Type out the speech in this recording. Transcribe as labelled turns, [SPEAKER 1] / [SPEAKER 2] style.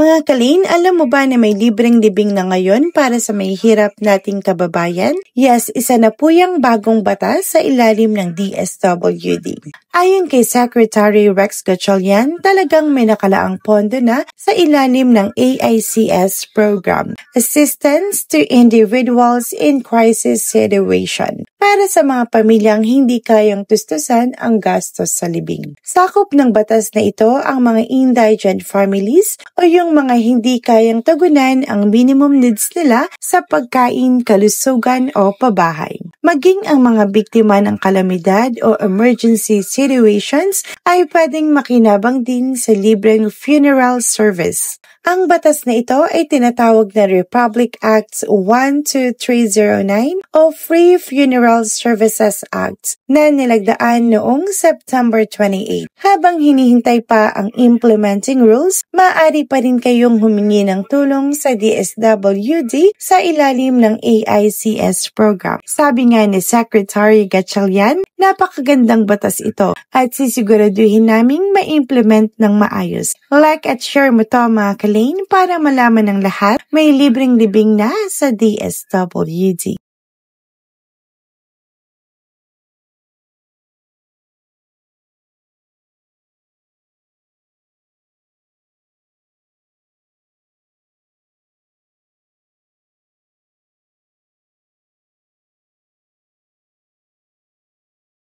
[SPEAKER 1] Mga Kalin, alam mo ba na may libreng libing na ngayon para sa mahihirap nating kababayan? Yes, isa na po yung bagong batas sa ilalim ng DSWD. Ayon kay Secretary Rex Gatchalian, talagang may nakalaang pondo na sa ilalim ng AICS program, Assistance to Individuals in Crisis Situation, para sa mga pamilyang hindi kayang tustusan ang gastos sa libing. Sakop ng batas na ito ang mga indigent families o yung mga hindi kayang tugunan ang minimum needs nila sa pagkain, kalusugan o pabahay. Maging ang mga biktima ng kalamidad o emergency situations ay pwedeng makinabang din sa libreng funeral service. Ang batas na ito ay tinatawag na Republic Acts 12309 o Free Funeral Services Act na nilagdaan noong September 28. Habang hinihintay pa ang implementing rules, maaari pa rin kayong humingi ng tulong sa DSWD sa ilalim ng AICS program. Sabi nga ni Secretary Gatchalian, napakagandang batas ito at sisiguraduhin naming ma-implement ng maayos. Like at share mo to mga Kalin para malaman ng lahat may libreng libing na sa DSWD.